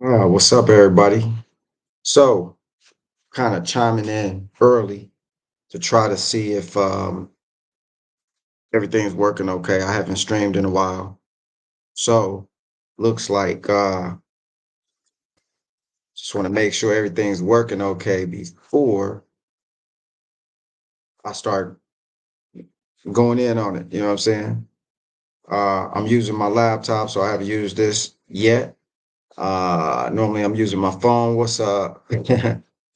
What's up, everybody? So, kind of chiming in early to try to see if everything's working okay. I haven't streamed in a while, so looks like just want to make sure everything's working okay before I start going in on it. You know what I'm saying? I'm using my laptop, so I haven't used this yet. Normally I'm using my phone. What's up?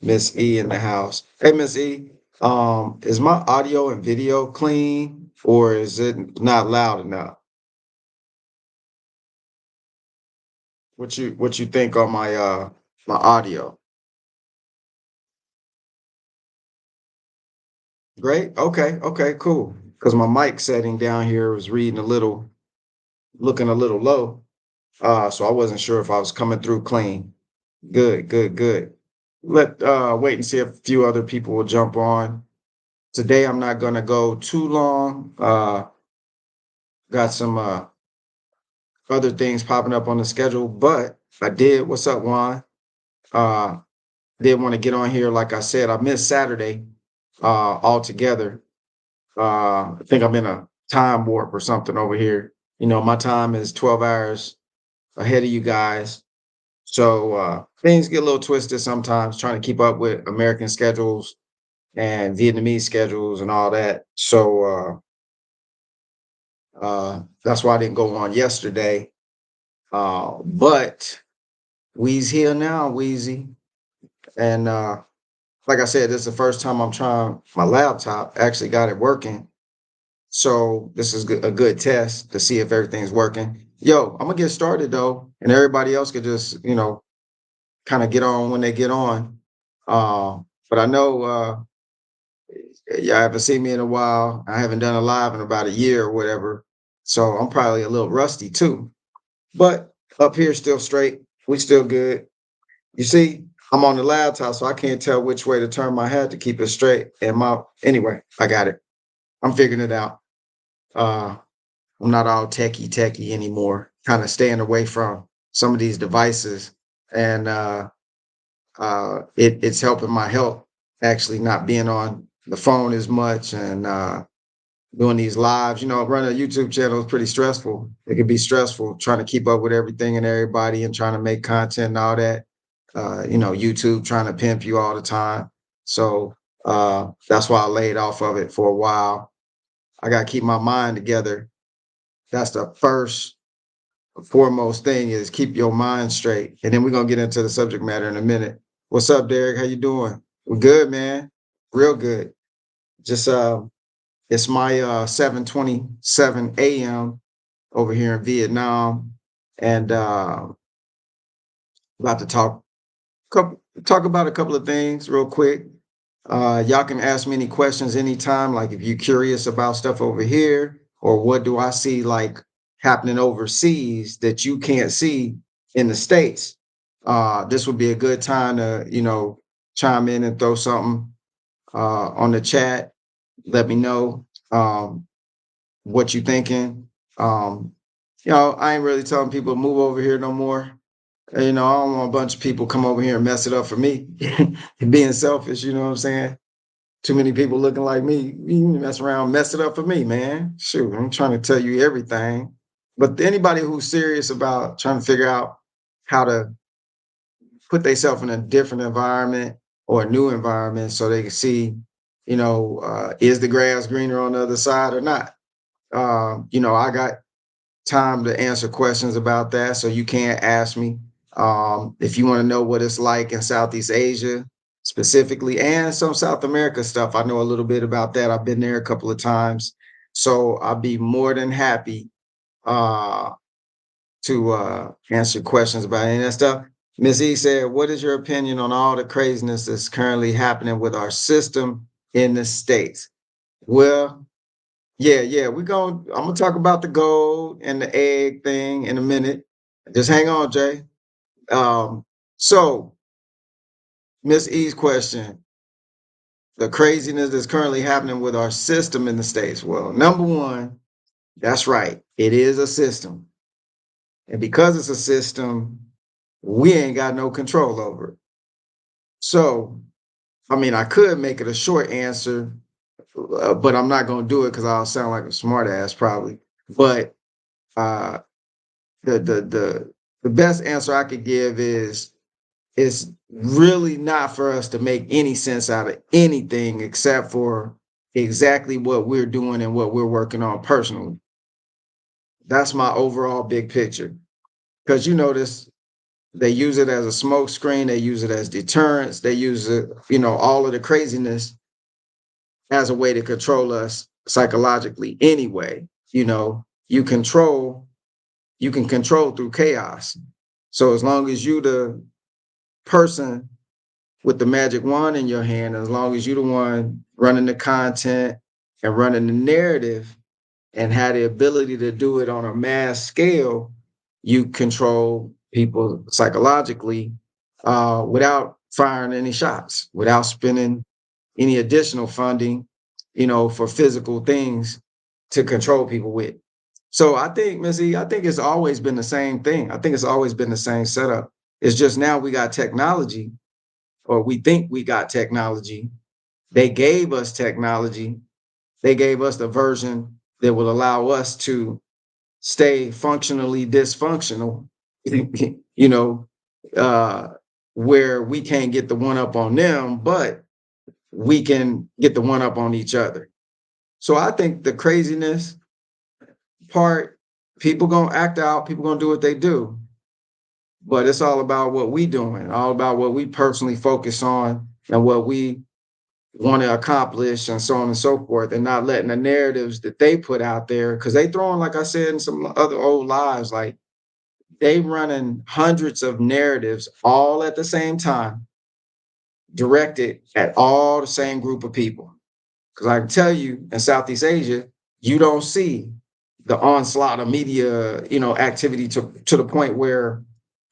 Miss E in the house. Hey, Miss E. Is my audio and video clean or is it not loud enough? What you think on my audio? Great. Okay. Okay, cool. Because my mic setting down here was reading a little, looking a little low. So I wasn't sure if I was coming through clean. Good, good, good. Let wait and see if a few other people will jump on. Today I'm not gonna go too long. Got some other things popping up on the schedule, but I did. What's up, Juan? Uh, did want to get on here. Like I said, I missed Saturday altogether. I think I'm in a time warp or something over here. You know, my time is 12 hours ahead of you guys. So things get a little twisted sometimes trying to keep up with American schedules and Vietnamese schedules and all that. So that's why I didn't go on yesterday. But Weezy here now, Wheezy. And like I said, this is the first time I'm trying my laptop. Actually got it working. So this is a good test to see if everything's working. Yo, I'm gonna get started though, and everybody else could just, kind of get on when they get on. But I know y'all haven't seen me in a while. I haven't done a live in about a year or whatever. So I'm probably a little rusty too. But up here still straight. We still good. You see, I'm on the laptop, so I can't tell which way to turn my head to keep it straight. And my anyway, I got it. I'm figuring it out. Uh, I'm not all techie anymore. Kind of staying away from some of these devices, and it's helping my health. Actually, not being on the phone as much and doing these lives. You know, running a YouTube channel is pretty stressful. It can be stressful trying to keep up with everything and everybody and trying to make content and all that. YouTube trying to pimp you all the time. So that's why I laid off of it for a while. I got to keep my mind together. That's the first foremost thing is keep your mind straight. And then we're going to get into the subject matter in a minute. What's up, Derek? How you doing? We're good, man. Real good. Just it's my 7:27 a.m. over here in Vietnam. And about to talk about a couple of things real quick. Y'all can ask me any questions anytime, like if you're curious about stuff over here, or what do I see like happening overseas that you can't see in the States. This would be a good time to, chime in and throw something on the chat. Let me know what you thinking. Um, I ain't really telling people to move over here no more. I don't want a bunch of people come over here and mess it up for me. Being selfish, you know what I'm saying? Too many people looking like me. You mess around, mess it up for me, man. Shoot, I'm trying to tell you everything. But anybody who's serious about trying to figure out how to put themselves in a different environment or a new environment so they can see, is the grass greener on the other side or not? I got time to answer questions about that. So you can ask me if you want to know what it's like in Southeast Asia specifically and some South America stuff. I know a little bit about that. I've been there a couple of times. So I'll be more than happy uh, to answer questions about any of that stuff. Ms. E said, what is your opinion on all the craziness that's currently happening with our system in the States? Well, yeah, I'm gonna talk about the gold and the egg thing in a minute. Just hang on, Jay. So Miss E's question, the craziness that's currently happening with our system in the States. Well, number one, that's right. It is a system. And because it's a system, we ain't got no control over it. So, I mean, I could make it a short answer, but I'm not going to do it because I'll sound like a smart ass probably. But uh, the the the the best answer I could give is it's really not for us to make any sense out of anything except for exactly what we're doing and what we're working on personally. That's my overall big picture. Because you notice they use it as a smoke screen, they use it as deterrence, they use it, all of the craziness as a way to control us psychologically anyway. You control, you can control through chaos. So as long as you the person with the magic wand in your hand, as long as you're the one running the content and running the narrative and have the ability to do it on a mass scale, you control people psychologically without firing any shots, without spending any additional funding, for physical things to control people with. So I think, Missy, I think it's always been the same thing. I think it's always been the same setup. It's just now we got technology, or we think we got technology. They gave us technology. They gave us the version that will allow us to stay functionally dysfunctional, you know, uh, where we can't get the one up on them, but we can get the one up on each other. So I think the craziness part, people gonna act out, people gonna do what they do, but it's all about what we doing, all about what we personally focus on and what we want to accomplish and so on and so forth, and not letting the narratives that they put out there, because they throwing, like I said in some other old lives, like they running hundreds of narratives all at the same time, directed at all the same group of people. Because I can tell you, in Southeast Asia, you don't see the onslaught of media, activity to the point where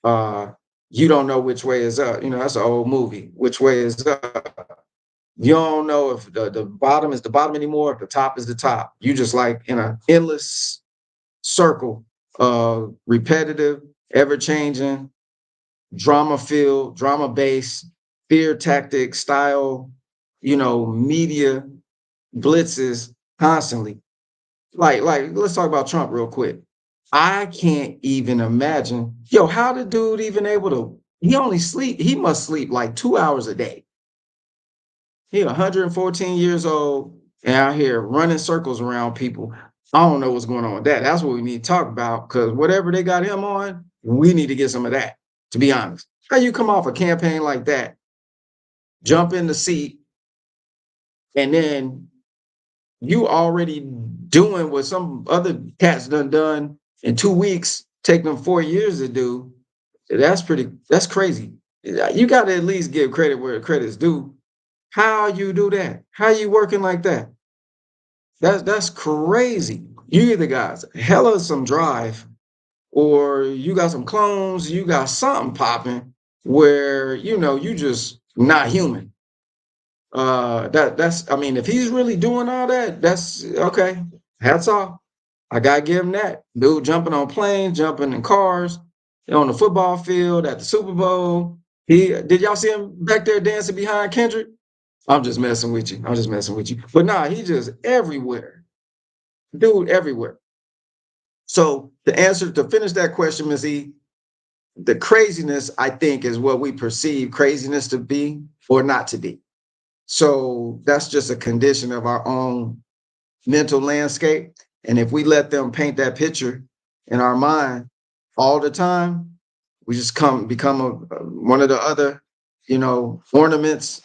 uh, you don't know which way is up. That's an old movie. Which way is up? You don't know if the bottom is the bottom anymore, if the top is the top. You just like in an endless circle of repetitive, ever changing, drama filled, drama based, fear tactic style, media blitzes constantly. Like, let's talk about Trump real quick. I can't even imagine, how the dude even able to, he must sleep like 2 hours a day. He 114 years old and out here running circles around people. I don't know what's going on with that. That's what we need to talk about, because whatever they got him on, we need to get some of that, to be honest. How you come off a campaign like that, jump in the seat, and then you already doing what some other cats done in 2 weeks, take them 4 years to do. That's crazy. You got to at least give credit where credit's due. How you do that? How you working like that? That's crazy. You either got hella some drive, or you got some clones, you got something popping where you just not human. That's, I mean, if he's really doing all that, that's okay. Hats off. I gotta give him that. Dude jumping on planes, jumping in cars, on the football field, at the Super Bowl. He did y'all see him back there dancing behind Kendrick? I'm just messing with you. I'm just messing with you. But nah, he just everywhere. Dude, everywhere. So the answer to finish that question, Ms. E, the craziness, I think, is what we perceive craziness to be or not to be. So that's just a condition of our own mental landscape. And if we let them paint that picture in our mind all the time, we just become one of the other, ornaments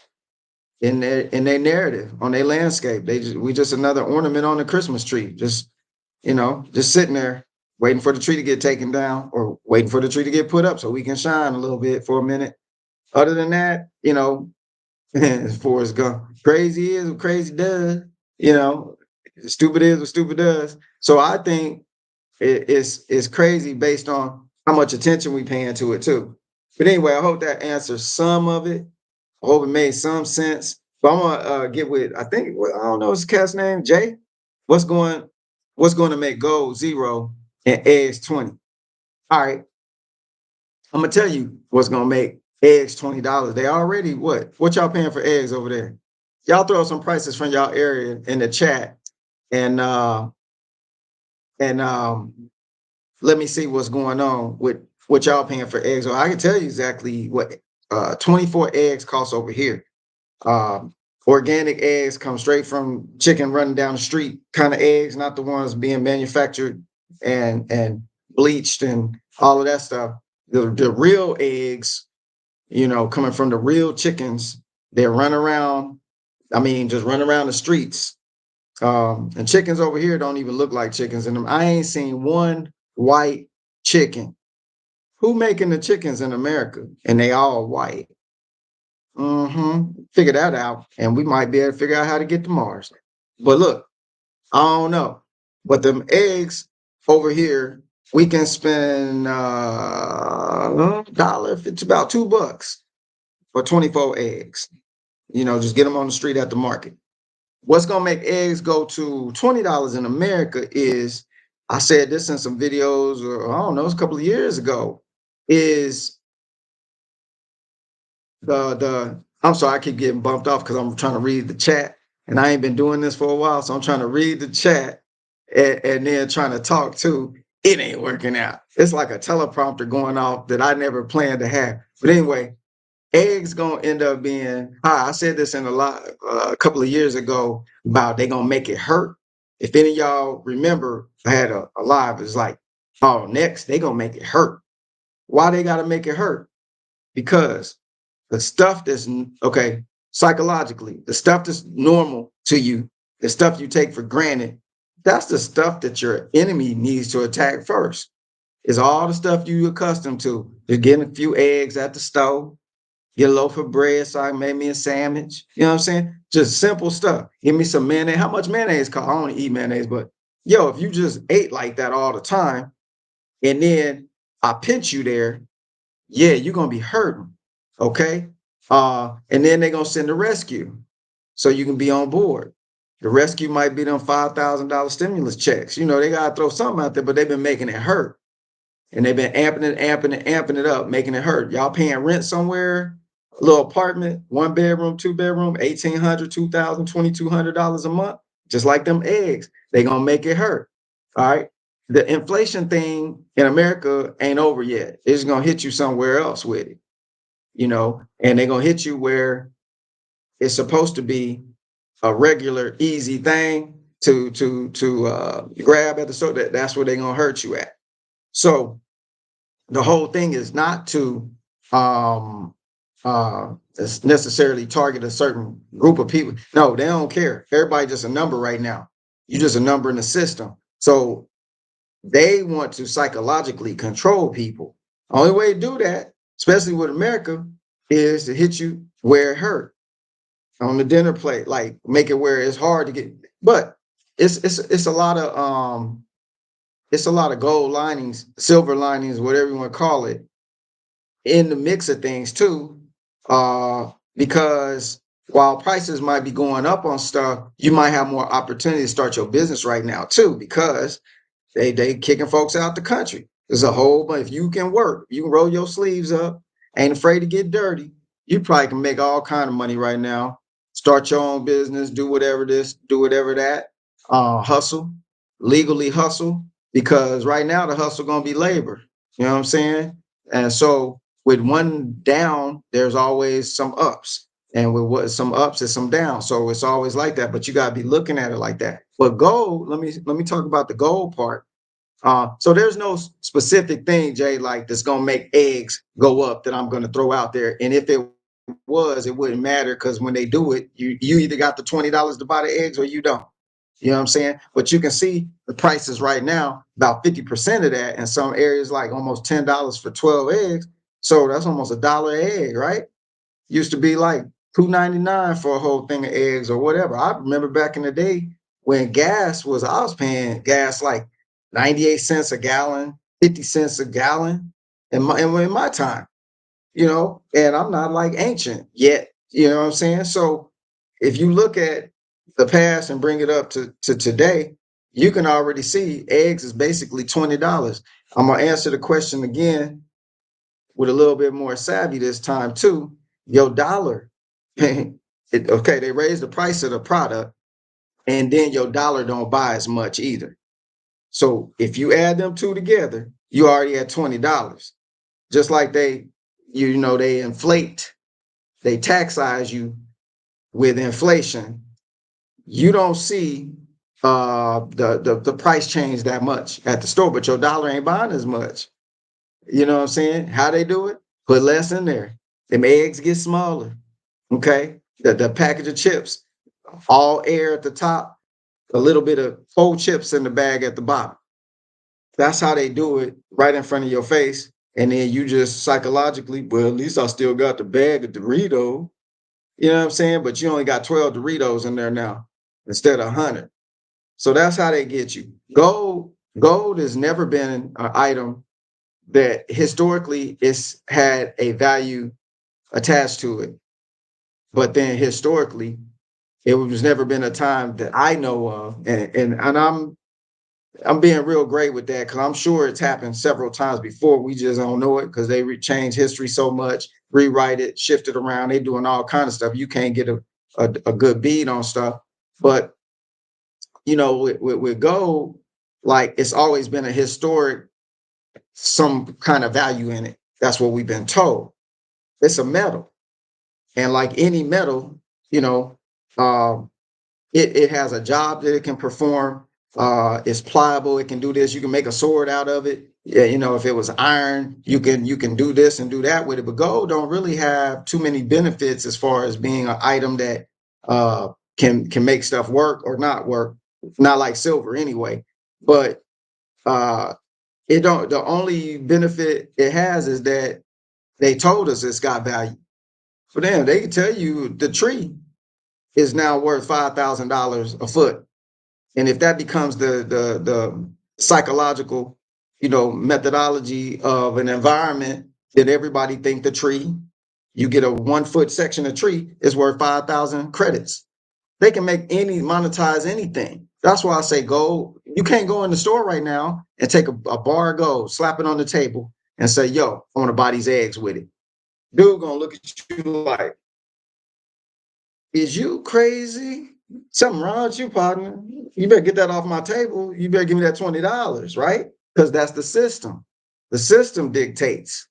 in their narrative, on their landscape. We just another ornament on the Christmas tree, just sitting there waiting for the tree to get taken down, or waiting for the tree to get put up so we can shine a little bit for a minute. Other than that, as Forrest Gump, crazy is what crazy does, you know, stupid is what stupid does. So I think it's crazy based on how much attention we paying to it too. But anyway, I hope that answers some of it. I hope it made some sense. But I'm gonna get with, I think, I don't know his cat's name, Jay. What's going what's going to make gold 0 and eggs 20? All right. I'm gonna tell you what's gonna make eggs $20. They already what? What y'all paying for eggs over there? Y'all throw some prices from y'all area in the chat and let me see what's going on with what y'all paying for eggs. Or I can tell you exactly what 24 eggs cost over here. Um, Organic eggs come straight from chicken running down the street kind of eggs, not the ones being manufactured and bleached and all of that stuff. The real eggs, coming from the real chickens, they run around. I mean, just run around the streets. And chickens over here don't even look like chickens in them. I ain't seen one white chicken. Who making the chickens in America? And they all white. Figure that out, and we might be able to figure out how to get to Mars. But look, I don't know. But them eggs over here, we can spend $1 if it's about $2 for 24 eggs. Just get them on the street at the market. What's gonna make eggs go to $20 in America is, I said this in some videos, or I don't know, it's a couple of years ago, is the I'm sorry, I keep getting bumped off because I'm trying to read the chat, and I ain't been doing this for a while, so I'm trying to read the chat and then trying to talk too. It ain't working out. It's like a teleprompter going off that I never planned to have. But anyway, eggs gonna end up being. I said this in a couple of years ago about they gonna make it hurt. If any of y'all remember, I had a live. It's like, oh, next they gonna make it hurt. Why they gotta make it hurt? Because the stuff that's okay psychologically, the stuff that's normal to you, the stuff you take for granted, that's the stuff that your enemy needs to attack first. Is all the stuff you accustomed to. Just getting a few eggs at the stove, get a loaf of bread so I can make me a sandwich. You know what I'm saying? Just simple stuff. Give me some mayonnaise. How much mayonnaise cost? I don't eat mayonnaise, but yo, if you just ate like that all the time, and then I pinch you there, yeah, you're gonna be hurting. Okay. And then they're gonna send a rescue so you can be on board. The rescue might be them $5,000 stimulus checks. They gotta throw something out there, but they've been making it hurt. And they've been amping it up, making it hurt. Y'all paying rent somewhere, a little apartment, 1 bedroom, 2 bedroom, 1,800, 2,000, $2,200 a month, just like them eggs. They gonna make it hurt. All right. The inflation thing in America ain't over yet. It's gonna hit you somewhere else with it, and they're gonna hit you where it's supposed to be a regular, easy thing to grab at the store. That's where they're gonna hurt you at. So the whole thing is not to um necessarily target a certain group of people. No, they don't care. Everybody just a number right now. You're just a number in the system. So they want to psychologically control people. Only way to do that, especially with America, is to hit you where it hurt on the dinner plate, like make it where it's hard to get. But it's a lot of it's a lot of gold linings, silver linings, whatever you want to call it, in the mix of things too. Because while prices might be going up on stuff, you might have more opportunity to start your business right now too, because they kicking folks out the country. There's a whole bunch. If you can work, you can roll your sleeves up, ain't afraid to get dirty. You probably can make all kind of money right now. Start your own business, do whatever this, do whatever that. Hustle, legally hustle, because right now the hustle gonna be labor. You know what I'm saying? And so with one down, there's always some ups. And with what some ups is some downs. So it's always like that, but you gotta be looking at it like that. But gold, let me talk about the gold part. So there's no specific thing, Jay, like that's gonna make eggs go up that I'm gonna throw out there. And if it was, it wouldn't matter, because when they do it, you either got the $20 to buy the eggs or you don't. You know what I'm saying? But you can see the prices right now, about 50% of that in some areas, like almost $10 for 12 eggs. So that's almost $1 an egg, right? Used to be like $2.99 for a whole thing of eggs or whatever. I remember back in the day when I was paying gas like 98 cents a gallon, 50 cents a gallon in my time, and I'm not like ancient yet, you know what I'm saying? So if you look at the past and bring it up to today, you can already see eggs is basically $20. I'm gonna answer the question again. with a little bit more savvy this time too, your dollar, okay, they raised the price of the product, and then your dollar don't buy as much either. So if you add them two together, you already at $20. Just like they inflate, they taxize you with inflation. You don't see the price change that much at the store, but your dollar ain't buying as much. You know what I'm saying? How they do it? Put less in there. Them eggs get smaller. Okay. The package of chips, all air at the top, a little bit of whole chips in the bag at the bottom. That's how they do it right in front of your face. And then you just psychologically, well, at least I still got the bag of Dorito. You know what I'm saying? But you only got 12 Doritos in there now instead of 100. So that's how they get you. Gold has never been an item that historically it's had a value attached to it. But then historically, it was never been a time that I know of. And I'm being real great with that because I'm sure it's happened several times before. We just don't know it because they change history so much, rewrite it, shift it around. They doing all kind of stuff. You can't get a good bead on stuff. But with gold, like it's always been a historic, some kind of value in it. That's what we've been told. It's a metal, and like any metal, you know, um, it has a job that it can perform. It's pliable. It can do this. You can make a sword out of it. Yeah, if it was iron, you can do this and do that with it. But gold don't really have too many benefits as far as being an item that can make stuff work or not work. Not like silver anyway. But it don't. The only benefit it has is that they told us it's got value. For them, they can tell you the tree is now worth $5,000 a foot. And if that becomes the psychological, methodology of an environment that everybody think the tree, you get a 1 foot section of tree is worth 5,000 credits. They can monetize anything. That's why I say gold. You can't go in the store right now and take a bar of gold, slap it on the table, and say, "Yo, I want to buy these eggs with it." Dude gonna look at you like, "Is you crazy? Something wrong with you, partner? You better get that off my table. You better give me that $20, right?" Because that's the system. The system dictates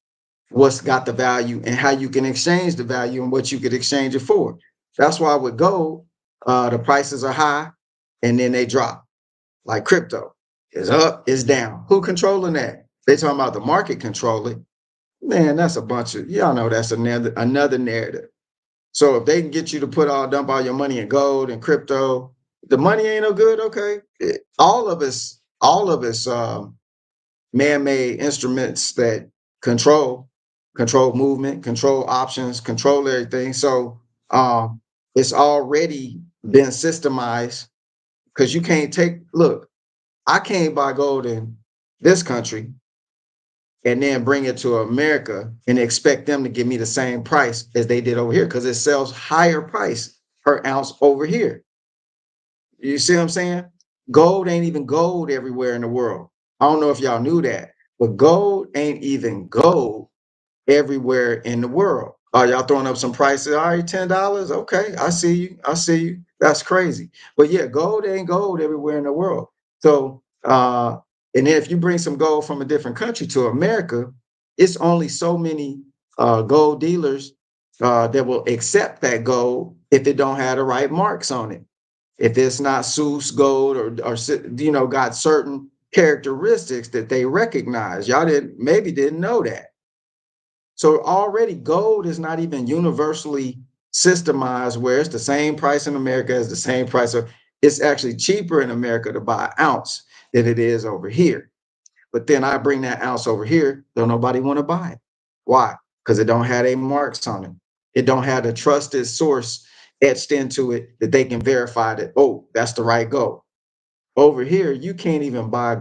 what's got the value and how you can exchange the value and what you could exchange it for. That's why with gold, the prices are high and then they drop. Like crypto is up, is down. Who controlling that? They talking about the market controlling. Man, that's a bunch of, y'all know that's another narrative. So if they can get you to dump all your money in gold and crypto, the money ain't no good. Okay, all of us, man-made instruments that control movement, control options, control everything. So it's already been systemized because you can't look, I can't buy gold in this country and then bring it to America and expect them to give me the same price as they did over here because it sells higher price per ounce over here. You see what I'm saying? Gold ain't even gold everywhere in the world. I don't know if y'all knew that, but gold ain't even gold everywhere in the world. Are y'all throwing up some prices? All right, $10. Okay, I see you. I see you. That's crazy. But yeah, gold ain't gold everywhere in the world. So and then if you bring some gold from a different country to America, it's only so many gold dealers that will accept that gold if it don't have the right marks on it. If it's not Seuss gold or got certain characteristics that they recognize. Y'all didn't know that. So already gold is not even universally systemized where it's the same price in America as the same price. It's actually cheaper in America to buy an ounce than it is over here. But then I bring that ounce over here, don't nobody want to buy it. Why? Because it don't have any marks on it. It don't have a trusted source etched into it that they can verify that, oh, that's the right gold. Over here, you can't even buy,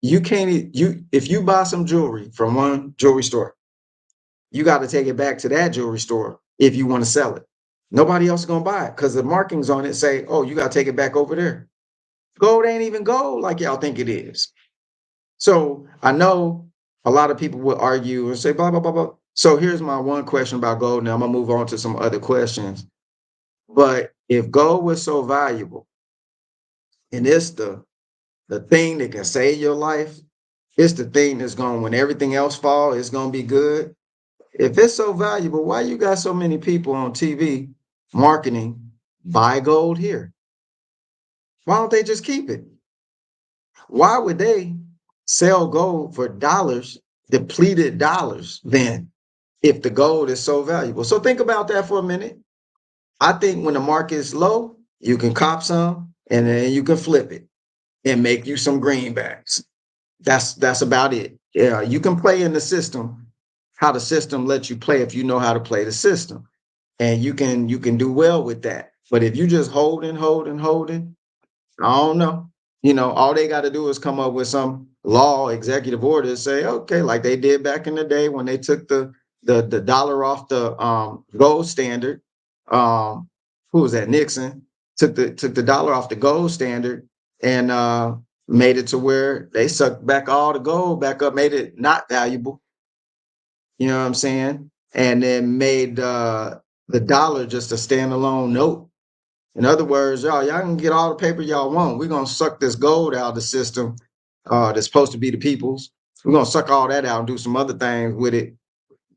if you buy some jewelry from one jewelry store, you got to take it back to that jewelry store if you want to sell it. Nobody else is going to buy it because the markings on it say, oh, you got to take it back over there. Gold ain't even gold like y'all think it is. So I know a lot of people will argue and say blah blah blah blah. So here's my one question about gold. Now I'm gonna move on to some other questions. But if gold was so valuable and it's the thing that can save your life, it's the thing that's going when everything else fall, it's gonna be good. If it's so valuable, why you got so many people on TV marketing buy gold here? Why don't they just keep it? Why would they sell gold for dollars, depleted dollars, then if the gold is so valuable? So think about that for a minute. I think when the market is low, you can cop some and then you can flip it and make you some greenbacks. That's about it. Yeah, you can play in the system, how the system lets you play if you know how to play the system. And you can do well with that. But if you just holding, I don't know. All they got to do is come up with some law, executive order, say, okay, like they did back in the day when they took the dollar off the gold standard. Who was that? Nixon took the dollar off the gold standard and made it to where they sucked back all the gold back up, made it not valuable. You know what I'm saying? And then made the dollar just a standalone note. In other words, y'all can get all the paper y'all want. We're gonna suck this gold out of the system that's supposed to be the people's. We're gonna suck all that out and do some other things with it.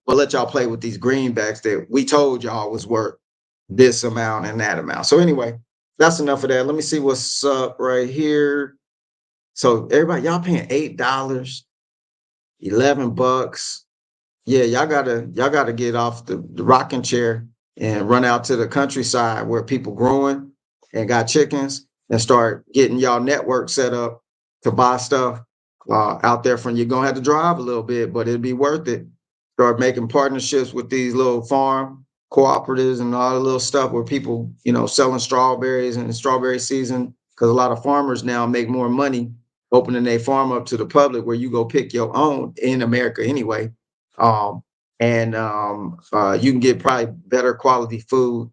But let y'all play with these greenbacks that we told y'all was worth this amount and that amount. So anyway, that's enough of that. Let me see what's up right here. So everybody, y'all paying $8, $11. Yeah, y'all gotta get off the rocking chair and run out to the countryside where people growing and got chickens and start getting y'all network set up to buy stuff out there from you're gonna have to drive a little bit, but it'd be worth it. Start making partnerships with these little farm cooperatives and all the little stuff where people, selling strawberries in the strawberry season. Because a lot of farmers now make more money opening their farm up to the public where you go pick your own in America anyway, um, and you can get probably better quality food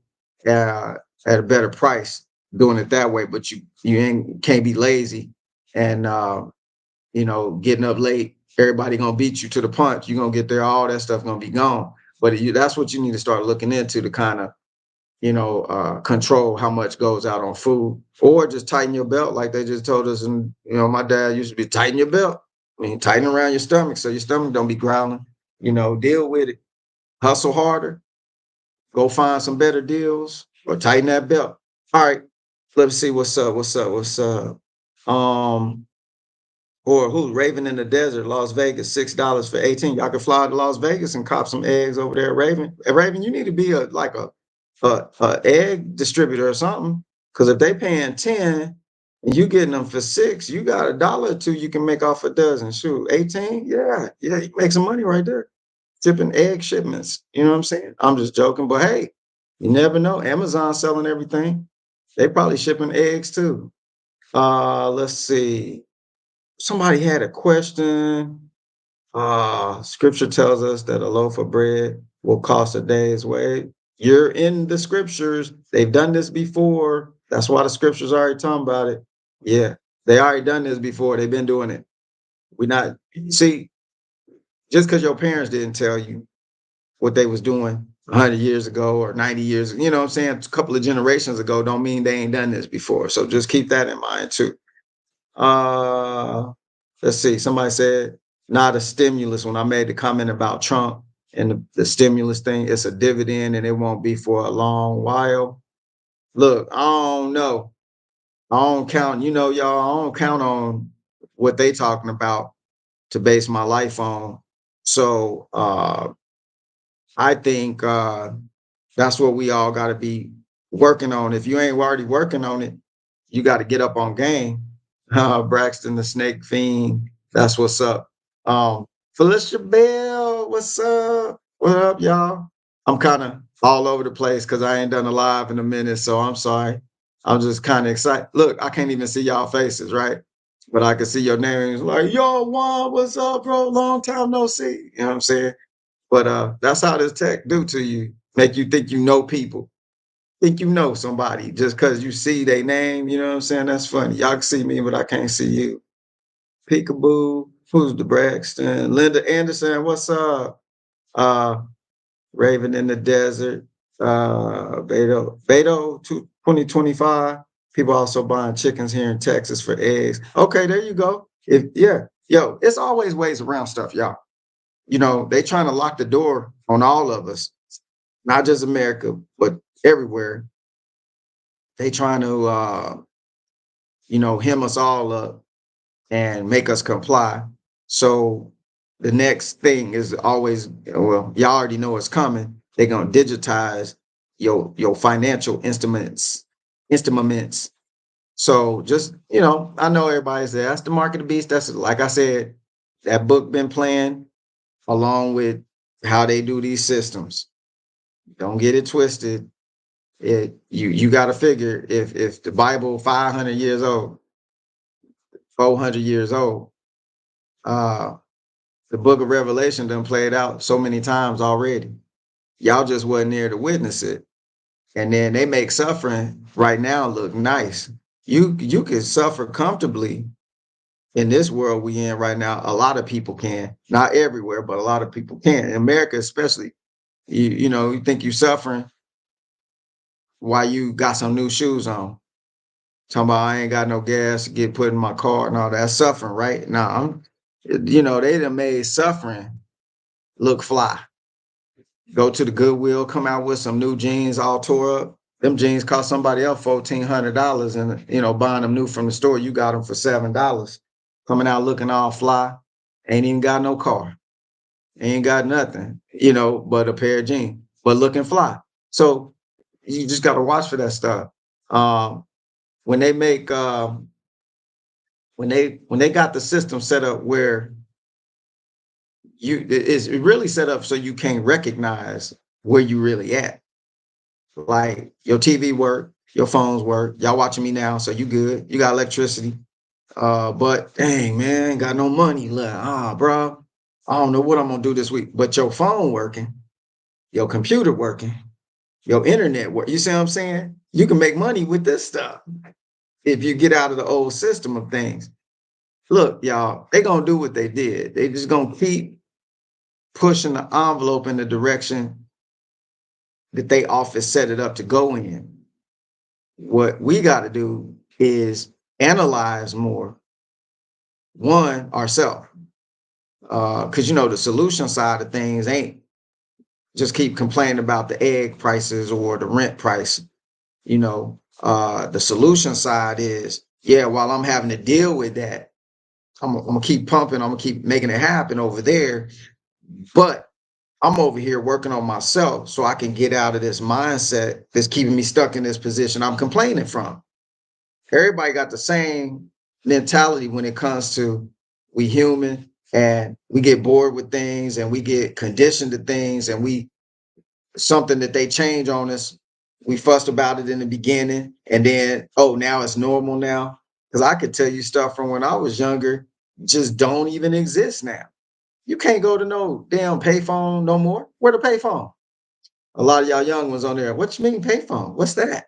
uh, at a better price doing it that way. But can't be lazy and getting up late. Everybody gonna beat you to the punch. You're gonna get there, all that stuff gonna be gone. But that's what you need to start looking into to kind of control how much goes out on food, or just tighten your belt, like they just told us. And my dad used to be tighten your belt. I mean, tighten around your stomach so your stomach don't be growling. Deal with it. Hustle harder. Go find some better deals, or tighten that belt. All right, let's see what's up. Um, or who? Raven in the desert, Las Vegas, $6 for 18. Y'all can fly to Las Vegas and cop some eggs over there, Raven. Raven, you need to be a egg distributor or something. Because if they paying 10 and you getting them for 6, you got $1 or 2 you can make off a dozen. Shoot, 18? Yeah, you make some money right there. Shipping egg shipments. You know what I'm saying? I'm just joking, but hey, you never know. Amazon selling everything. They probably shipping eggs too. Let's see. Somebody had a question. Scripture tells us that a loaf of bread will cost a day's wage. You're in the scriptures. They've done this before. That's why the scriptures already talking about it. Yeah, they already done this before. They've been doing it. We not see just because your parents didn't tell you what they was doing 100 years ago or 90 years, you know what I'm saying, a couple of generations ago, don't mean they ain't done this before. So just keep that in mind too. Uh, let's see. Somebody said not a stimulus when I made the comment about Trump and the stimulus thing. It's a dividend and it won't be for a long while. Look, I don't know. I don't count. Y'all. I don't count on what they talking about to base my life on. So I think that's what we all got to be working on. If you ain't already working on it, you got to get up on game. Braxton the Snake Fiend, that's what's up. Felicia Bell, what's up? What up, y'all? I'm kind of all over the place because I ain't done a live in a minute, so I'm sorry. I'm just kind of excited. Look, I can't even see y'all faces, right? But I can see your names. Like, yo, Juan, what's up, bro? Long time no see. You know what I'm saying? But that's how this tech do to you. Make you think you know people. Think you know somebody just because you see their name. You know what I'm saying? That's funny. Y'all can see me, but I can't see you. Peekaboo. Who's the Braxton? Linda Anderson, what's up? Uh, Raven in the Desert, Beto 2025. People also buying chickens here in Texas for eggs. Okay, there you go. Yo, it's always ways around stuff, y'all. You know, they trying to lock the door on all of us, not just America, but everywhere. They trying to hem us all up and make us comply. So the next thing is always, well, y'all already know it's coming. They're gonna digitize your financial instruments. So just, I know everybody's there. That's the mark of the beast. That's, like I said, that book been playing along with how they do these systems. Don't get it twisted. You got to figure if the Bible 500 years old, 400 years old, uh, the book of Revelation done played out so many times already. Y'all just wasn't there to witness it. And then they make suffering right now look nice. You can suffer comfortably in this world we in right now. A lot of people can. Not everywhere, but a lot of people can. In America especially, you think you suffering while you got some new shoes on. Talking about I ain't got no gas to get put in my car and all that. That's suffering, right? Now they done made suffering look fly. Go to the Goodwill, come out with some new jeans all tore up. Them jeans cost somebody else $1,400, and buying them new from the store, you got them for $7. Coming out looking all fly, ain't even got no car, ain't got nothing, but a pair of jeans, but looking fly. So you just got to watch for that stuff. When they make when they got the system set up where it's really set up so you can't recognize where you really at. Like your TV work, your phones work. Y'all watching me now, so you good. You got electricity. But dang, man, ain't got no money left. Bro, I don't know what I'm gonna do this week. But your phone working, your computer working, your internet work. You see what I'm saying? You can make money with this stuff if you get out of the old system of things. Look, y'all, they gonna do what they did. They just gonna keep pushing the envelope in the direction that they office set it up to go in. What we got to do is analyze more, one, ourselves. Because, the solution side of things ain't just keep complaining about the egg prices or the rent price. The solution side is, yeah, while I'm having to deal with that, I'm going to keep pumping. I'm going to keep making it happen over there. But I'm over here working on myself so I can get out of this mindset that's keeping me stuck in this position I'm complaining from. Everybody got the same mentality when it comes to we human and we get bored with things and we get conditioned to things and something that they change on us. We fussed about it in the beginning and then, now it's normal now. Because I could tell you stuff from when I was younger just don't even exist now. You can't go to no damn payphone no more. Where the payphone? A lot of y'all young ones on there. What you mean payphone? What's that?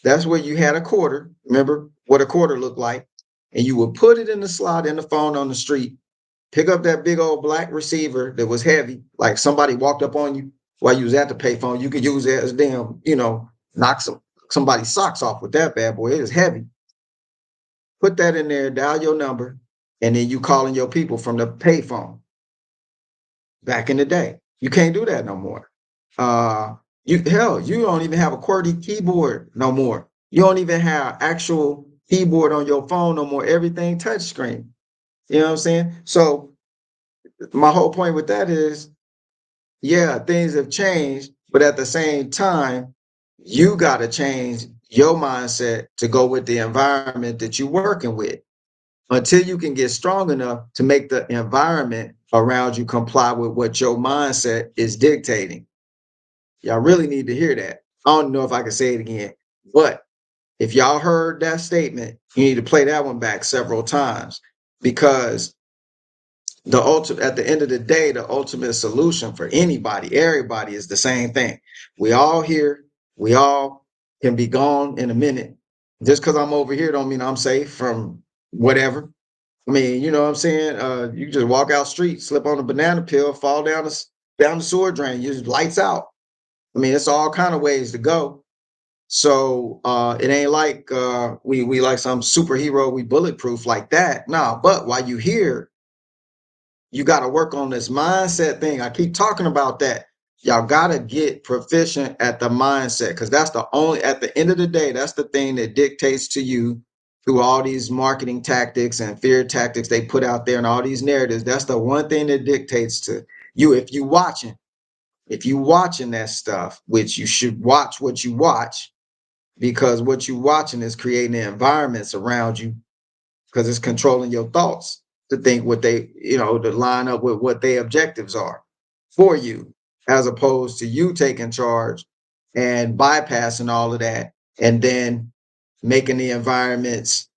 That's where you had a quarter. Remember what a quarter looked like? And you would put it in the slot in the phone on the street, pick up that big old black receiver that was heavy, like somebody walked up on you while you was at the payphone. You could use it as damn, knock somebody's socks off with that bad boy. It is heavy. Put that in there, dial your number, and then you calling your people from the payphone. Back in the day, you can't do that no more. You don't even have a QWERTY keyboard no more. You don't even have actual keyboard on your phone no more. Everything touchscreen. You know what I'm saying? So my whole point with that is, yeah, things have changed, but at the same time, you got to change your mindset to go with the environment that you're working with until you can get strong enough to make the environment around you comply with what your mindset is dictating. Y'all really need to hear that. I don't know if I can say it again, but if y'all heard that statement, you need to play that one back several times because at the end of the day, the ultimate solution for everybody is the same thing. We all here, we all can be gone in a minute. Just because I'm over here don't mean I'm safe from whatever. I mean, you know what I'm saying? You just walk out street, slip on a banana peel, fall down the sewer drain, you just lights out. I mean, it's all kind of ways to go. So it ain't like we like some superhero, we bulletproof like that. Nah, but while you here, you got to work on this mindset thing. I keep talking about that. Y'all got to get proficient at the mindset because that's the only, at the end of the day, that's the thing that dictates to you through all these marketing tactics and fear tactics they put out there and all these narratives. That's the one thing that dictates to you. If you watching that stuff, which you should watch what you watch, because what you watching is creating the environments around you because it's controlling your thoughts to think what they, to line up with what their objectives are for you, as opposed to you taking charge and bypassing all of that and then making the environments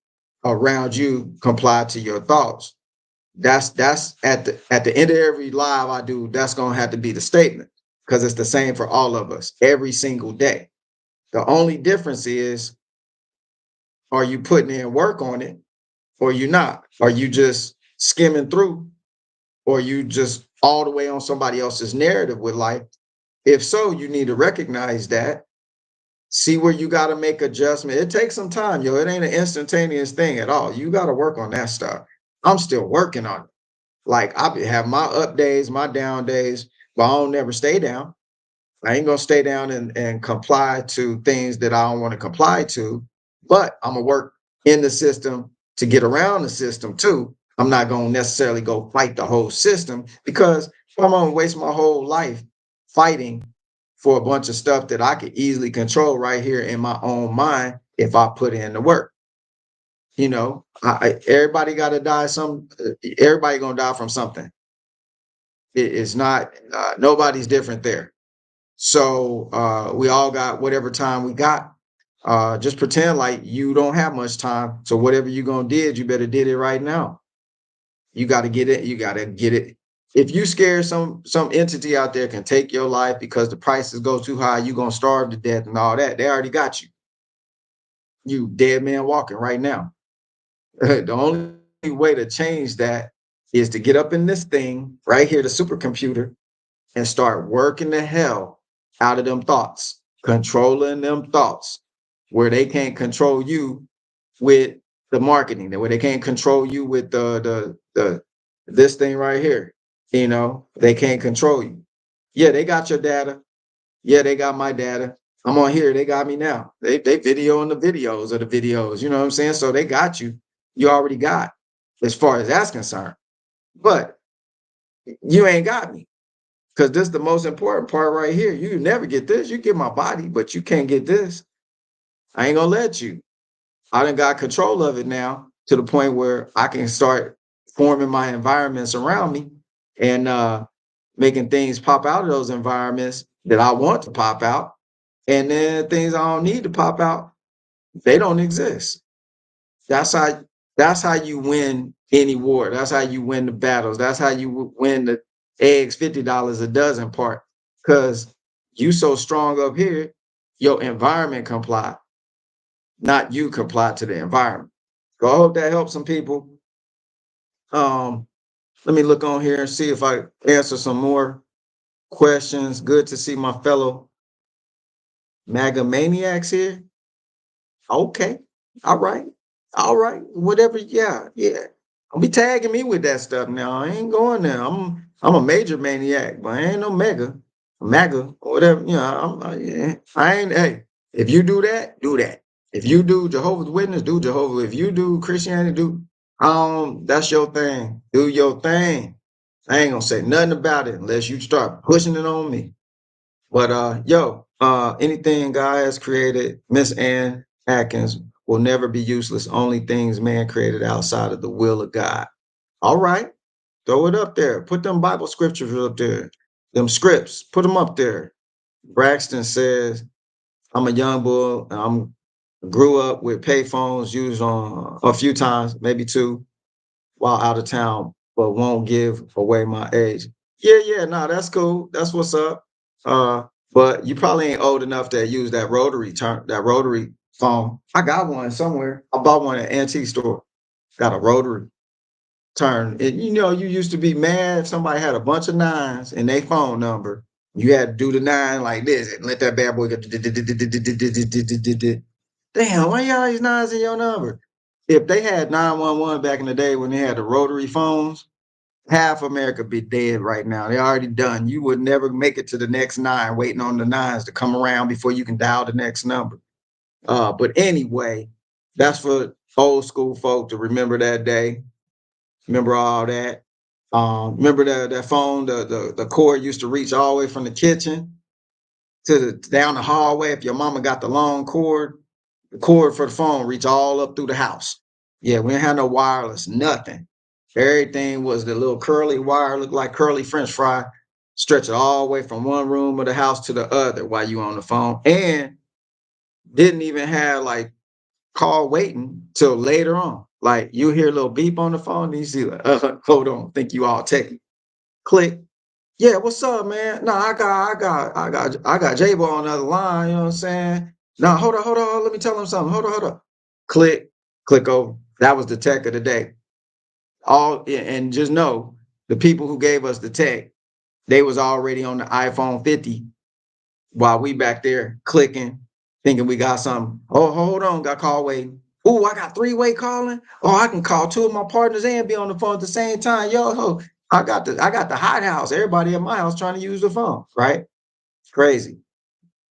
around you comply to your thoughts. That's at the end of every live I do, that's gonna have to be the statement because it's the same for all of us every single day. The only difference is, are you putting in work on it or you not? Are you just skimming through or you just all the way on somebody else's narrative with life? If so, you need to recognize that, see where you got to make adjustment. It takes some time, yo. It ain't an instantaneous thing at all. You got to work on that stuff. I'm still working on it. Like I have my up days, my down days, but I don't never stay down. I ain't gonna stay down and comply to things that I don't want to comply to, but I'm gonna work in the system to get around the system too. I'm not gonna necessarily go fight the whole system because I'm gonna waste my whole life fighting for a bunch of stuff that I could easily control right here in my own mind if I put in the work. Everybody got to die. Everybody gonna die from something. It's not nobody's different there. So we all got whatever time we got. Just pretend like you don't have much time. So whatever you gonna did, you better did it right now. You got to get it. You got to get it. If you scare some entity out there can take your life because the prices go too high, you gonna starve to death and all that. They already got you. You dead man walking right now. The only way to change that is to get up in this thing right here, the supercomputer, and start working the hell out of them thoughts, controlling them thoughts where they can't control you with the marketing, where they can't control you with the this thing right here. They can't control you. Yeah, they got your data. Yeah, they got my data. I'm on here. They got me now. They videoing the videos of the videos. You know what I'm saying? So they got you. You already got as far as that's concerned. But you ain't got me. Because this is the most important part right here. You never get this. You get my body, but you can't get this. I ain't gonna let you. I done got control of it now to the point where I can start forming my environments around me and making things pop out of those environments that I want to pop out. And then things I don't need to pop out, they don't exist. That's how that's how you win any war. That's how you win the battles. That's how you win the eggs $50 a dozen part. Because you so strong up here, your environment comply, not you comply to the environment. So I hope that helps some people. Um, Let me look on here and see if I answer some more questions. Good to see my fellow MAGA maniacs here. Okay. All right. All right. Whatever. Yeah. Yeah. Don't be tagging me with that stuff now. I ain't going there. I'm a major maniac, but I ain't no MAGA, or whatever. I ain't, hey, if you do that, do that. If you do Jehovah's Witness, do Jehovah. If you do Christianity, do that's your thing. Do your thing. I ain't gonna say nothing about it unless you start pushing it on me. But anything God has created, Miss Ann Atkins, will never be useless. Only things man created outside of the will of God. All right, throw it up there. Put them Bible scriptures up there. Them scripts, put them up there. Braxton says, I'm a young bull. I'm grew up with payphones used on a few times, maybe two, while out of town, but won't give away my age. Yeah, no, that's cool. That's what's up. But you probably ain't old enough to use that rotary phone. I got one somewhere. I bought one at an antique store. Got a rotary. turn. You used to be mad if somebody had a bunch of nines in their phone number. You had to do the nine like this and let that bad boy go. Damn, why you got all these nines in your number? If they had 911 back in the day when they had the rotary phones, half America be dead right now. They already done. You would never make it to the next nine, waiting on the nines to come around before you can dial the next number. But anyway, that's for old school folk to remember that day. Remember all that. Remember that phone, the cord used to reach all the way from the kitchen to the down the hallway. If your mama got the long cord, the cord for the phone reach all up through the house. Yeah, we didn't have no wireless, nothing. Everything was the little curly wire, looked like curly French fry, stretch it all the way from one room of the house to the other while you on the phone. And didn't even have like call waiting till later on. Like you hear a little beep on the phone, and you see like, hold on, think you all techy. Click. Yeah, what's up, man? No, I got J-Bo on the other line, you know what I'm saying? No, hold on, let me tell him something. Hold on. Click over. That was the tech of the day. And just know the people who gave us the tech, they was already on the iPhone 50 while we back there clicking, thinking we got something. Oh, hold on, got call waiting. Oh, I got three-way calling. Oh, I can call two of my partners and be on the phone at the same time. Yo, I got the hot house. Everybody at my house trying to use the phone, right? Crazy.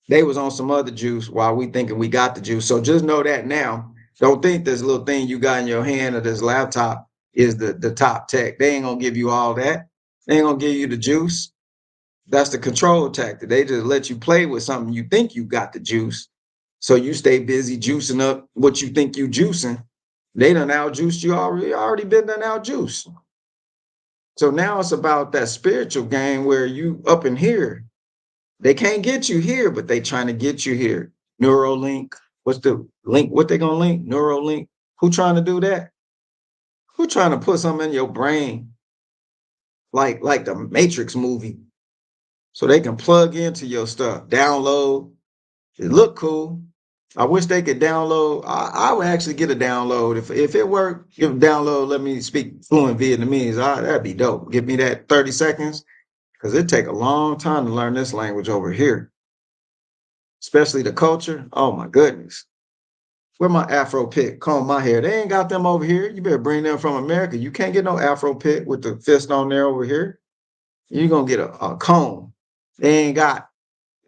They was on some other juice while we thinking we got the juice. So just know that now. Don't think this little thing you got in your hand or this laptop is the top tech. They ain't gonna give you all that. They ain't gonna give you the juice. That's the control tactic. They just let you play with something you think you got the juice. So you stay busy juicing up what you think you juicing. They done out juiced you already been done out juice. So now it's about that spiritual game where you up in here. They can't get you here, but they trying to get you here. Neuralink. What's the link? What they gonna link? Neuralink. Who trying to do that? Who trying to put something in your brain like the Matrix movie so they can plug into your stuff, download. It look cool. I wish they could download. I would actually get a download. If it worked, give a download, let me speak fluent Vietnamese. That'd be dope. Give me that 30 seconds because it take a long time to learn this language over here, especially the culture. Oh my goodness. Where my Afro pick? Comb my hair. They ain't got them over here. You better bring them from America. You can't get no Afro pick with the fist on there over here. You're gonna get a comb. They ain't got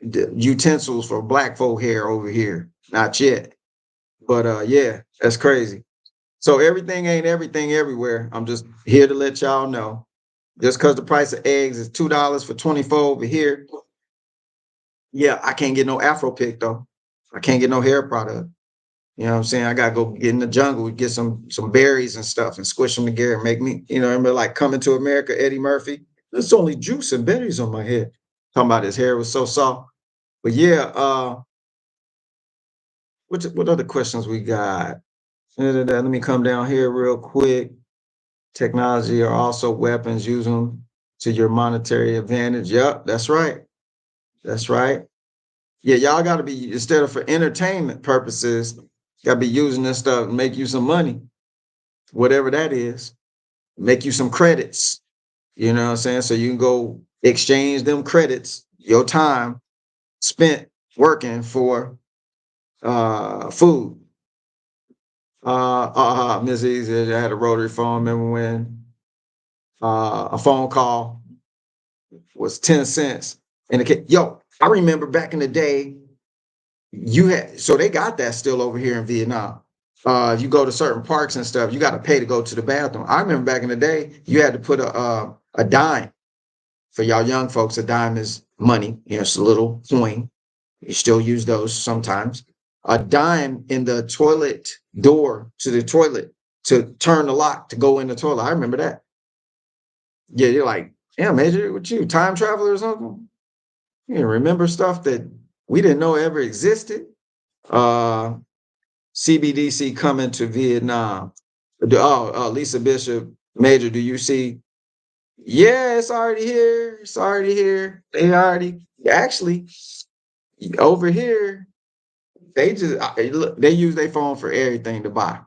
the utensils for black folk hair over here. Not yet. But yeah, that's crazy. So everything ain't everything everywhere. I'm just here to let y'all know. Just because the price of eggs is $2 for 24 over here, yeah, I can't get no Afro pick though. I can't get no hair product. You know what I'm saying? I gotta go get in the jungle, get some berries and stuff and squish them together and make me, remember like Coming to America, Eddie Murphy. There's only juice and berries on my head. Talking about his hair was so soft. But yeah, what other questions we got? Let me come down here real quick. Technology are also weapons. Use them to your monetary advantage. Yep, that's right. That's right. Yeah, y'all got to be, instead of for entertainment purposes, got to be using this stuff and make you some money, whatever that is. Make you some credits. You know what I'm saying? So you can go exchange them credits, your time spent working for food. Miss Easy, I had a rotary phone. Remember when a phone call was 10 cents? And yo, I remember back in the day, so they got that still over here in Vietnam. If you go to certain parks and stuff, you got to pay to go to the bathroom. I remember back in the day, you had to put a dime. For y'all young folks, a dime is money. It's a little coin. You still use those sometimes. A dime in the toilet door to the toilet to turn the lock to go in the toilet. I remember that. Yeah, you're like, yeah, Major, what you, time traveler or something? You remember stuff that we didn't know ever existed. CBDC coming to Vietnam. Lisa Bishop, Major, do you see? Yeah, it's already here. It's already here. They already actually over here. They use their phone for everything to buy.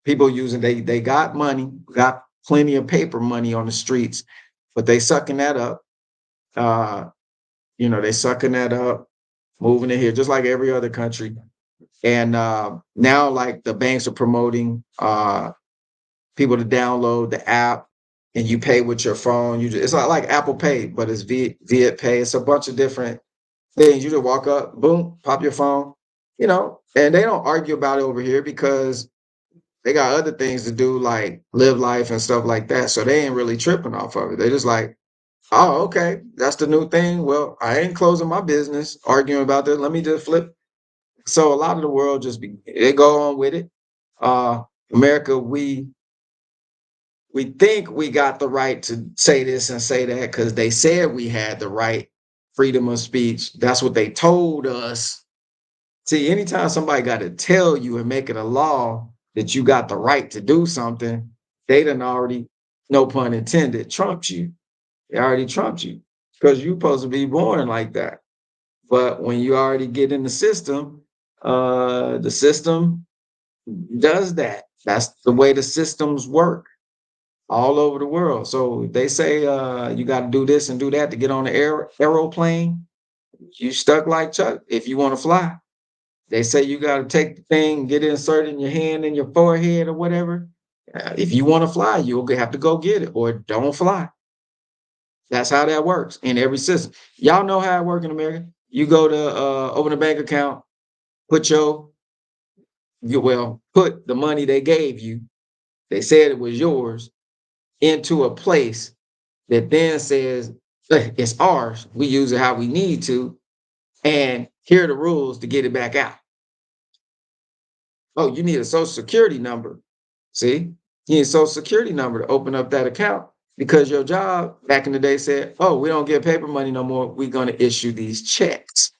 People using they got money, got plenty of paper money on the streets, but they sucking that up. Uh, they sucking that up, moving it here, just like every other country. And now, like the banks are promoting people to download the app, and you pay with your phone. It's not like Apple Pay, but it's Viet Pay. It's a bunch of different things. You just walk up, boom, pop your phone, and they don't argue about it over here because they got other things to do, like live life and stuff like that. So they ain't really tripping off of it. They just like, oh, okay, that's the new thing. Well, I ain't closing my business arguing about this. Let me just flip. So a lot of the world they go on with it. Uh, America, we think we got the right to say this and say that because they said we had the right, freedom of speech. That's what they told us. See, anytime somebody got to tell you and make it a law that you got the right to do something, they done already, no pun intended, trumped you. They already trumped you because you're supposed to be born like that. But when you already get in the system does that. That's the way the systems work all over the world. So they say you got to do this and do that to get on the aeroplane. You stuck like Chuck if you want to fly. They say you got to take the thing, get it inserted in your hand, in your forehead, or whatever. If you want to fly, you'll have to go get it, or don't fly. That's how that works in every system. Y'all know how it works in America. You go to open a bank account, put put the money they gave you. They said it was yours into a place that then says, "Hey, it's ours. We use it how we need to, and here are the rules to get it back out." Oh, you need a social security number. See, you need a social security number to open up that account because your job back in the day said, "Oh, we don't get paper money no more. We're going to issue these checks."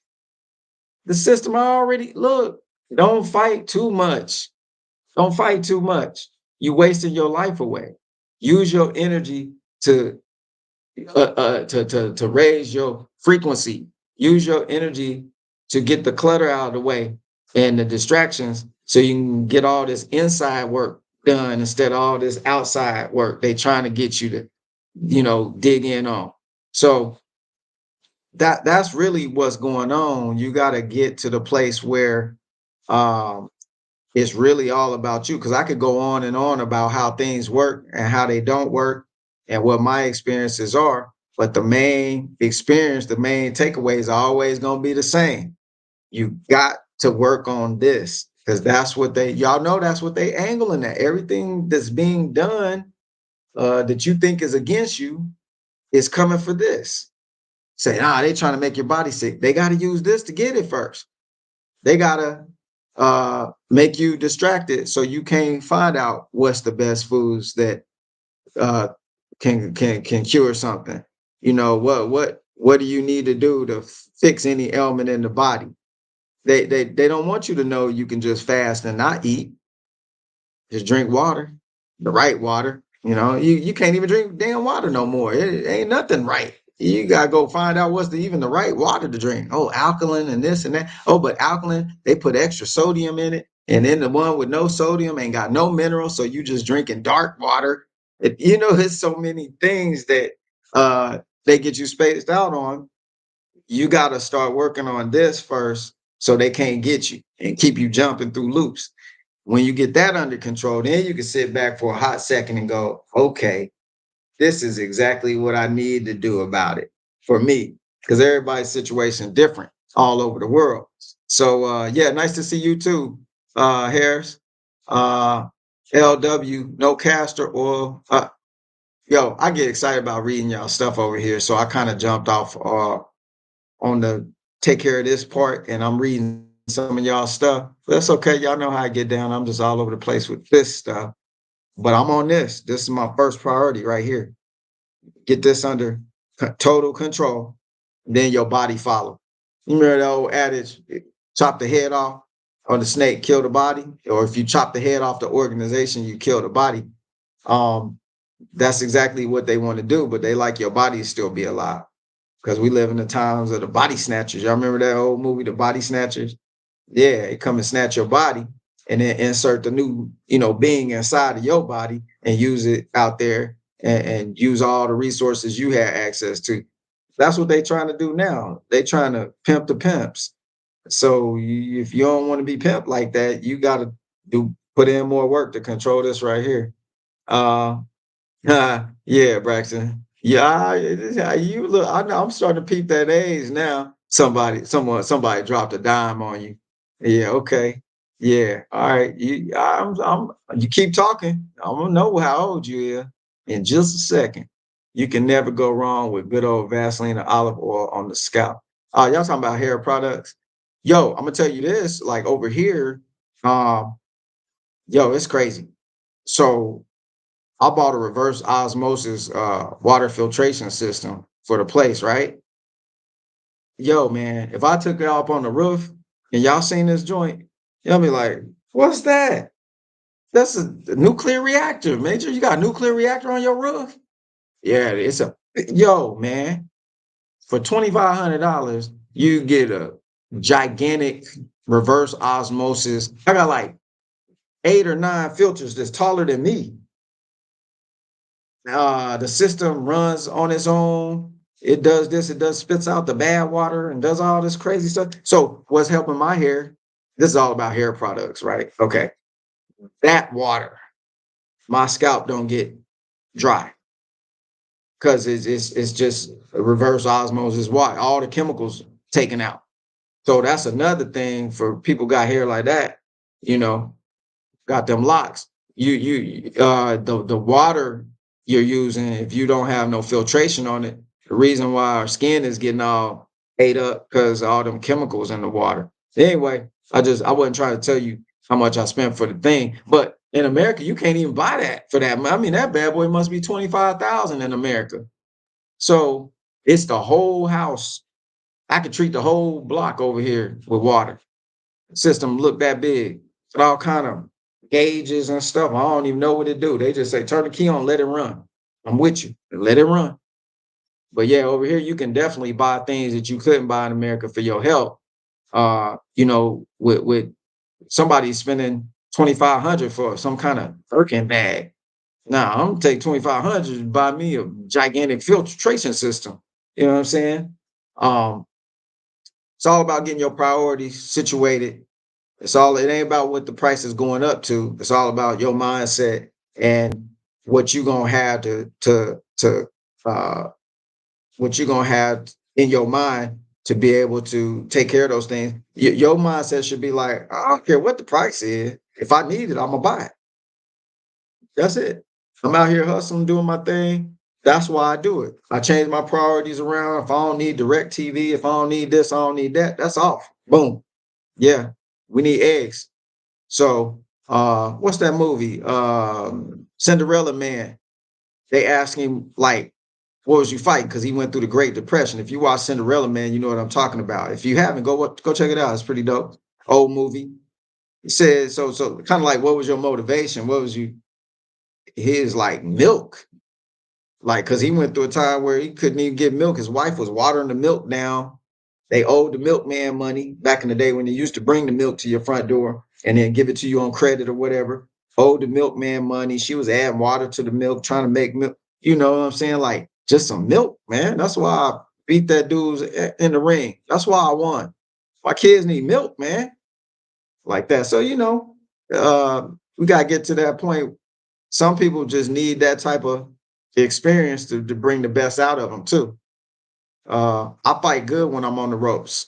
The system already, look, don't fight too much. Don't fight too much. You're wasting your life away. Use your energy to raise your frequency. Use your energy to get the clutter out of the way and the distractions so you can get all this inside work done instead of all this outside work they trying to get you to, dig in on. So that's really what's going on. You got to get to the place where um, it's really all about you. Because I could go on and on about how things work and how they don't work and what my experiences are. But the main experience, the main takeaway is always going to be the same. You got to work on this because y'all know that's what they angling at. Everything that's being done that you think is against you is coming for this. Say, they trying to make your body sick. They got to use this to get it first. They got to make you distracted so you can't find out what's the best foods that can cure something. What do you need to do to fix any ailment in the body? They don't want you to know you can just fast and not eat. Just drink water, the right water. You can't even drink damn water no more. It ain't nothing right. You gotta go find out what's even the right water to drink. Oh, alkaline and this and that. Oh, but alkaline, they put extra sodium in it. And then the one with no sodium ain't got no minerals. So you just drinking dark water. There's so many things that they get you spaced out on. You gotta start working on this first so they can't get you and keep you jumping through loops. When you get that under control, then you can sit back for a hot second and go, okay, this is exactly what I need to do about it for me, because everybody's situation is different all over the world. So, yeah, nice to see you too, Harris. Uh, LW, no castor oil. Yo, I get excited about reading y'all stuff over here. So I kind of jumped off on the take care of this part, and I'm reading some of y'all stuff. That's okay. Y'all know how I get down. I'm just all over the place with this stuff. But I'm on this. This is my first priority right here. Get this under total control. Then your body follow. You remember the old adage, chop the head off or the snake, kill the body? Or if you chop the head off the organization, you kill the body. That's exactly what they want to do, but they like your body to still be alive. Because we live in the times of the body snatchers. Y'all remember that old movie, The Body Snatchers? Yeah, they come and snatch your body. and then insert the new, being inside of your body and use it out there and use all the resources you had access to. That's what they trying to do now. They trying to pimp the pimps. So if you don't want to be pimped like that, you got to put in more work to control this right here. Uh, yeah, Braxton. Yeah, you look. I know. I'm starting to peep that age now. Somebody dropped a dime on you. Yeah. Okay. Yeah. All right. You keep talking. I'm gonna know how old you are in just a second. You can never go wrong with good old Vaseline or olive oil on the scalp. Y'all talking about hair products? Yo, I'm gonna tell you this. Like over here, um, yo, it's crazy. So I bought a reverse osmosis water filtration system for the place, right? Yo, man, if I took it up on the roof and y'all seen this joint, y'all be like, what's that? That's a nuclear reactor, Major. You got a nuclear reactor on your roof? Yeah, yo, man, for $2,500, you get a gigantic reverse osmosis. I got like 8 or 9 filters that's taller than me. The system runs on its own. It does this, it does spits out the bad water and does all this crazy stuff. So what's helping my hair? This is all about hair products, right? Okay. That water, my scalp don't get dry because it's just a reverse osmosis water, all the chemicals taken out. So that's another thing for people got hair like that, you know, got them locks. The water you're using, if you don't have no filtration on it, the reason why our skin is getting all ate up because all them chemicals in the water. Anyway, I wasn't trying to tell you how much I spent for the thing, but in America you can't even buy that for that. I mean that bad boy must be 25,000 in America. So it's the whole house. I could treat the whole block over here with water. System look that big. But all kind of gauges and stuff. I don't even know what it do. They just say turn the key on, let it run. I'm with you. Let it run. But yeah, over here you can definitely buy things that you couldn't buy in America for your health. With somebody spending 2,500 for some kind of Birkin bag. Now I'm gonna take 2,500 to buy me a gigantic filtration system. You know what I'm saying? Um, it's all about getting your priorities situated. It ain't about what the price is going up to. It's all about your mindset and what you gonna have to uh what you're gonna have in your mind to be able to take care of those things. Your mindset should be like, I don't care what the price is. If I need it, I'm gonna buy it. That's it. I'm out here hustling, doing my thing. That's why I do it. I change my priorities around. If I don't need direct TV, if I don't need this, I don't need that. That's off. Boom. Yeah. We need eggs. So what's that movie? Cinderella Man. They asked him like, what was you fighting? Because he went through the Great Depression. If you watch Cinderella Man, you know what I'm talking about. If you haven't, go check it out. It's pretty dope. Old movie. He said, so kind of like what was your motivation? What was his like milk? Like, cause he went through a time where he couldn't even get milk. His wife was watering the milk down. They owed the milkman money back in the day when they used to bring the milk to your front door and then give it to you on credit or whatever. Owed the milkman money. She was adding water to the milk, trying to make milk. You know what I'm saying? Like just some milk, man. That's why I beat that dude in the ring. That's why I won. My kids need milk, man. Like that. So, we got to get to that point. Some people just need that type of experience to bring the best out of them, too. I fight good when I'm on the ropes.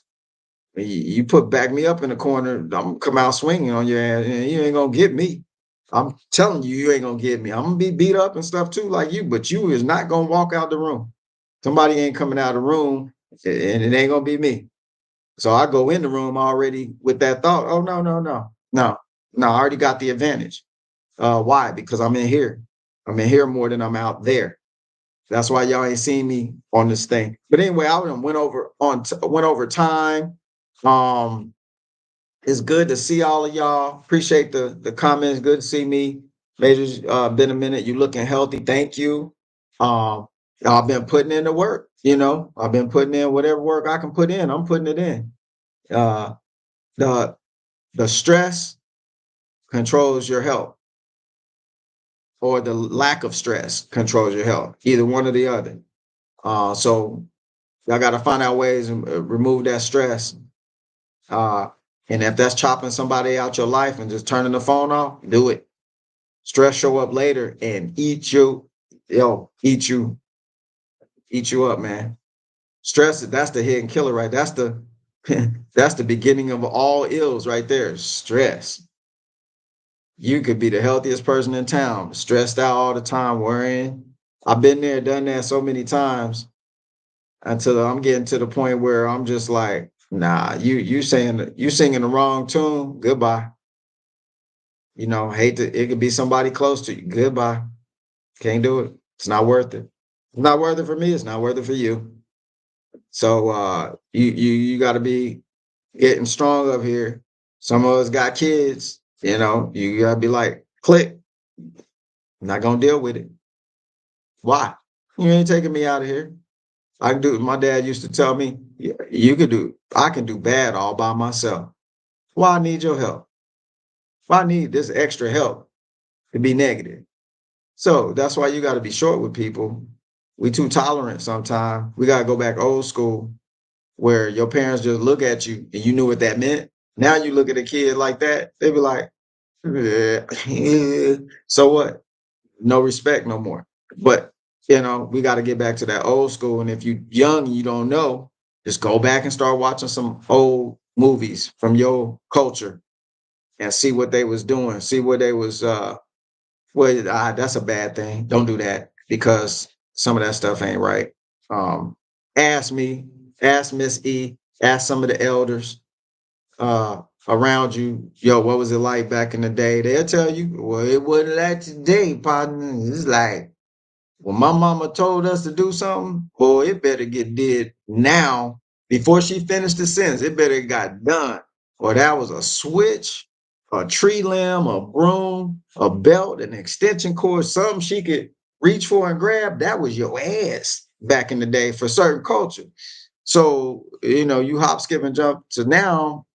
You put back me up in the corner, I'm gonna come out swinging on your ass, and you ain't gonna get me. I'm telling you, you ain't gonna get me. I'm gonna be beat up and stuff too, like you, but you is not gonna walk out the room. Somebody ain't coming out of the room, and it ain't gonna be me. So I go in the room already with that thought. Oh no, no, no, no, no! I already got the advantage. Why? Because I'm in here. I'm in here more than I'm out there. That's why y'all ain't seen me on this thing. But anyway, I went over time. Um, it's good to see all of y'all. Appreciate the comments. Good to see me. Major's been a minute. You looking healthy. Thank you. Um, I've been putting in the work. I've been putting in whatever work I can put in. I'm putting it in. Uh, the the stress. controls your health, or the lack of stress controls your health, either one or the other. So y'all got to find out ways and remove that stress. Uh, and if that's chopping somebody out your life and just turning the phone off, do it. Stress show up later and eat you, eat you up, man. Stress, that's the hidden killer, right? That's the that's the beginning of all ills right there. Stress. You could be the healthiest person in town, stressed out all the time, worrying. I've been there, done that so many times until I'm getting to the point where I'm just like, nah, you singing the wrong tune. Goodbye. Hate to it could be somebody close to you. Goodbye. Can't do it. It's not worth it. It's not worth it for me. It's not worth it for you. So you gotta be getting strong up here. Some of us got kids, you gotta be like, click, I'm not gonna deal with it. Why? You ain't taking me out of here. I can do my dad used to tell me, "Yeah, I can do bad all by myself. Why I need your help? Why I need this extra help to be negative?" So that's why you got to be short with people. We too tolerant sometimes. We gotta go back old school where your parents just look at you and you knew what that meant. Now you look at a kid like that, they be like, "Yeah, so what? No respect no more." But we got to get back to that old school. And if you young and you don't know, just go back and start watching some old movies from your culture and see what they was doing. See what they was. That's a bad thing. Don't do that because some of that stuff ain't right. Um, ask me, ask Miss E, ask some of the elders around you. Yo, what was it like back in the day? They'll tell you, well, it wasn't like today, partner. It's like, when my mama told us to do something, boy, it better get did now before she finished the sentence. It better got done. Or that was a switch, a tree limb, a broom, a belt, an extension cord, something she could reach for and grab. That was your ass back in the day for certain culture. So, you hop, skip, and jump to now,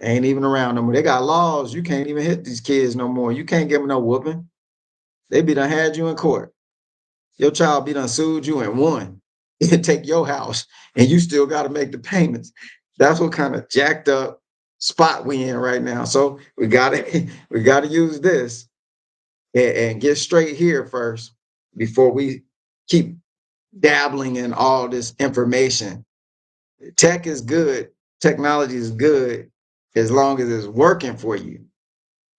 ain't even around no more. They got laws. You can't even hit these kids no more. You can't give them no whooping. They be done had you in court. Your child be done sued you and won and take your house, and you still got to make the payments. That's what kind of jacked up spot we in right now. So we gotta we gotta use this and get straight here first before we keep dabbling in all this information. Tech is good, technology is good as long as it's working for you.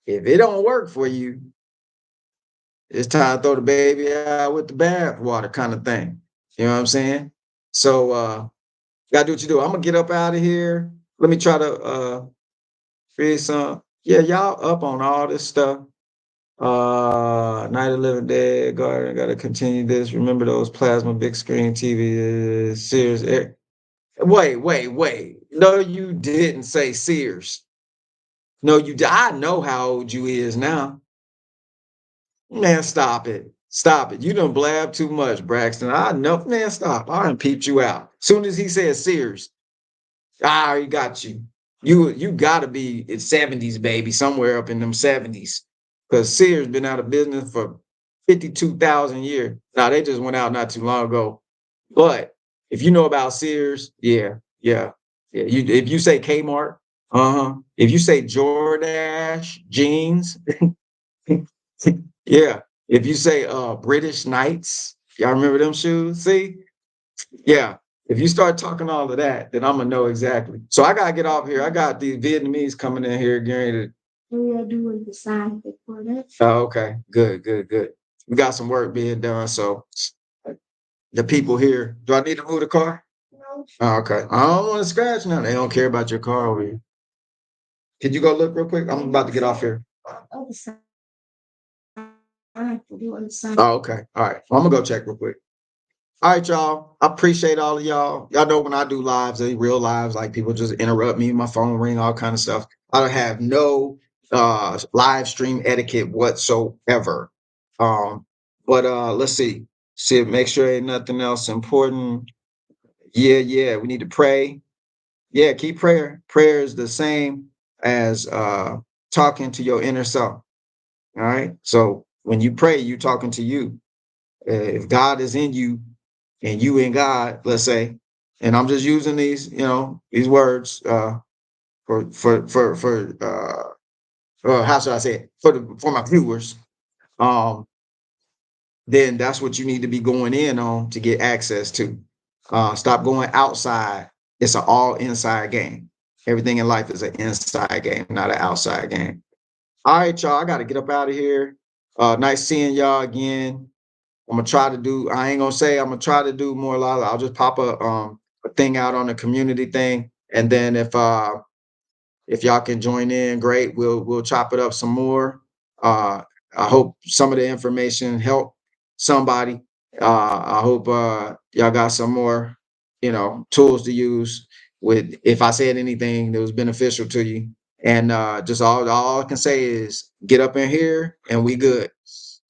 If it don't work for you, it's time to throw the baby out with the bathwater kind of thing. You know what I'm saying? So gotta do what you do. I'm gonna get up out of here. Let me try to read some. Yeah, y'all up on all this stuff. Night of Living Dead, Garden, gotta continue this. Remember those plasma big screen TV Sears. Wait. No, you didn't say Sears. No, I know how old you is now. Man, stop it. Stop it. You done blab too much, Braxton. I know, man, stop. I done peeped you out. Soon as he said Sears, I already got you. You gotta be in 70s, baby, somewhere up in them 70s. Because Sears been out of business for 52,000 years. Now they just went out not too long ago. But if you know about Sears, yeah. If you say Kmart, If you say Jordache jeans, yeah. If you say British Knights, y'all remember them shoes? See? Yeah. If you start talking all of that, then I'm gonna know exactly. So I gotta get off here. I got these Vietnamese coming in here, getting Oh, okay. Good. We got some work being done. So the people here, do I need to move the car? Oh, okay. I don't want to scratch now. They don't care about your car over here. Can you go look real quick? I'm about to get off here. Oh, okay. All right. Well, I'm gonna go check real quick. All right, y'all. I appreciate all of y'all. Y'all know when I do lives, they real lives, like people just interrupt me, my phone ring, all kind of stuff. I don't have no live stream etiquette whatsoever. But let's see. Make sure ain't nothing else important. Yeah. We need to pray. Yeah, keep prayer. Prayer is the same as talking to your inner self. All right. So when you pray, you're talking to you. If God is in you and you in God, let's say, and I'm just using these, these words how should I say it, for my viewers. Um, then that's what you need to be going in on to get access to. Stop going outside. It's an all inside game. Everything in life is an inside game, not an outside game. All right, y'all. I got to get up out of here. Nice seeing y'all again. I'm gonna try to do. I ain't gonna say I'm gonna try to do more live. I'll just pop a thing out on the community thing, and then if y'all can join in, great. We'll chop it up some more. Uh, I hope some of the information helped somebody. I hope y'all got some more, tools to use. With if I said anything that was beneficial to you, and just all I can say is get up in here and we good.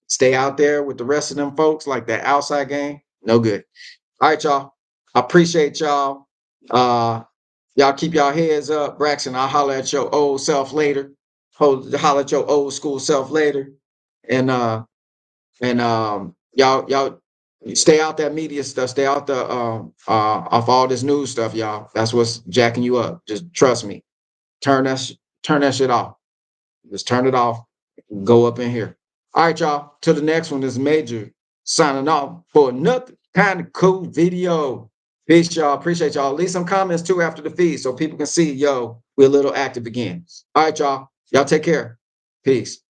Stay out there with the rest of them folks like that outside game. No good. All right, y'all. I appreciate y'all. Y'all keep y'all heads up. Braxton, I'll holler at your old self later. Holler at your old school self later. And y'all stay out that media stuff. Stay out the off all this news stuff, y'all. That's what's jacking you up. Just trust me. Turn that shit off. Just turn it off. Go up in here. All right, y'all. Till the next one is Major signing off for another kind of cool video. Peace, y'all. Appreciate y'all. Leave some comments too after the feed so people can see, we're a little active again. All right, y'all. Y'all take care. Peace.